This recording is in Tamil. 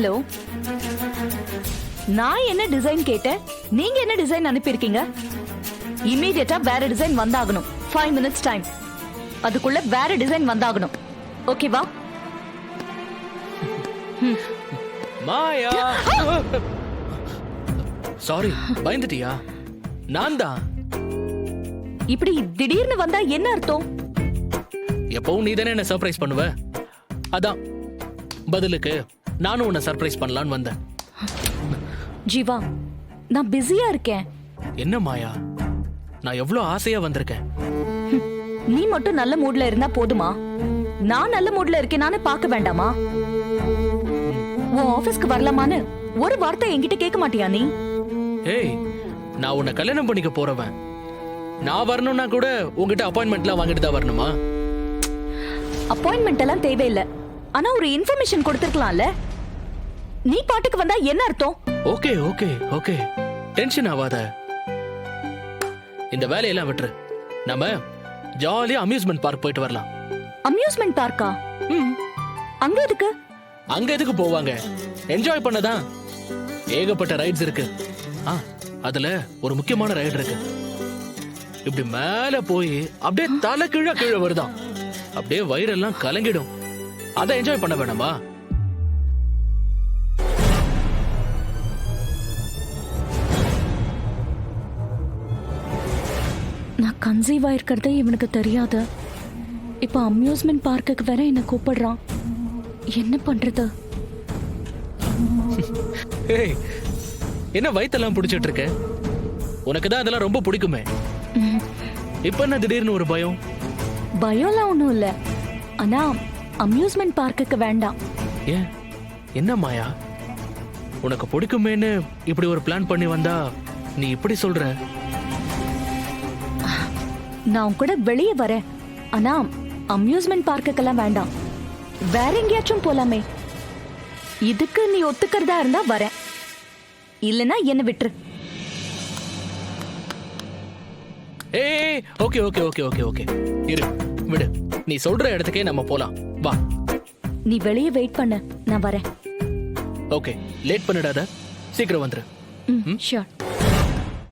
ஹலோ, நான் என்ன டிசைன் கேட்டேன், நீங்க என்ன டிசைன் அனுப்பியிருக்கீங்க? இமீடியட்டா வேற டிசைன் வந்தாகணும். 5 minutes டைம். அதுக்குள்ள வேற டிசைன் வந்தாகணும். ஓகேவா? மாயா, சாரி, பயந்துட்டியா? நான் தான். இப்படி திடீர்னு வந்தா என்ன அர்த்தம்? எப்பவும் நீ தானே என்ன சர்ப்ரைஸ் பண்ணுவ. அதான் பதிலுக்கு நானும் உன்னை சர்ப்ரைஸ் பண்ணலான்னு வந்தேன். ஜீவா, நான் பிஸியா இருக்கேன். என்ன மாயா, நான் எவ்வளவு ஆசையா வந்திருக்கேன். நீ மட்டும் நல்ல மூட்ல இருந்தா போதுமா? நான் நல்ல மூட்ல இருக்கேனான்னு பார்க்க வேண்டாமா? உன் ஆபீஸ்க்கு வரலாமான்னு ஒரு வார்த்தை என்கிட்ட கேட்க மாட்டியா நீ? ஏய், நான் உன்னை கல்யாணம் பண்ணிக்க போறவன். நான் வரணும்னா கூட உங்ககிட்ட அப்பாயின்மெண்ட்லாம் வாங்கிட்டு தான் வரணுமா? அப்பாயின்மெண்ட் எல்லாம் தேவையில்லை. ஆனா ஒரு இன்ஃபர்மேஷன் கொடுத்திருக்கலாம்ல. நீ பாட்டுக்கு வந்தா என்ன அர்த்தம்? ஓகே ஓகே ஓகே, டென்ஷன் ஆகாத. இந்த வேலையெல்லாம் விட்டுரு. நம்ம ஜாலியா அம்யூஸ்மெண்ட் பார்க் போயிட்டு வரலாம். அம்யூஸ்மெண்ட் பார்க்கா? அங்க எதுக்கு? அங்க எதுக்கு போவாங்க? என்ஜாய் பண்ணதான். ஏகப்பட்ட ரைட்ஸ் இருக்கு. அதுல ஒரு முக்கியமான ரைடு இருக்கு. இப்படி மேல போய் அப்படியே தலை கீழே கீழே வருதான். அப்படியே வயிறெல்லாம் கலங்கிடும். அதை என்ஜாய் பண்ண வேணாமா? நான் கன்சீவ் ஆயிருக்கிறதே இவனுக்கு தெரியாத. இப்ப அம்யூஸ்மெண்ட் பார்க்குக்கு வேற என்ன கூப்பிடுறான். என்ன பண்றது? ஏய், என்ன வயித்தெல்லாம் பிடிச்சிட்டு இருக்க? உனக்கு தான் அதெல்லாம் ரொம்ப பிடிக்குமே. இப்ப என்ன திடீர்னு ஒரு பயம்? பயம்லாம் ஒண்ணும் இல்ல. ஆனா அம்யூஸ்மெண்ட் பார்க்குக்கு வேண்டாம். ஏன், என்ன மாயா, உனக்கு பிடிக்குமேன்னு இப்படி ஒரு பிளான் பண்ணி வந்தா நீ இப்படி சொல்ற? நான் கூட வெளியே வரேன். ஆனா அம்யூஸ்மெண்ட் பார்க்குக்கெல்லாம் வேண்டாம். வேற எங்கேயாச்சும் போலாமே. இதுக்கு நீ ஒத்துக்கிறதா இருந்தா வரேன், இல்லனா என்ன விட்டுரு. ஏய், okay okay okay okay okay, இரு, விடு. நீ சொல்ற இடத்துக்கே நம்ம போலாம். வா. நீ வெளியே வெயிட் பண்ணு, நான் வரேன். ஓகே, லேட் பண்ணிடாத, சீக்கிரம் வந்துரு. ஷூர்.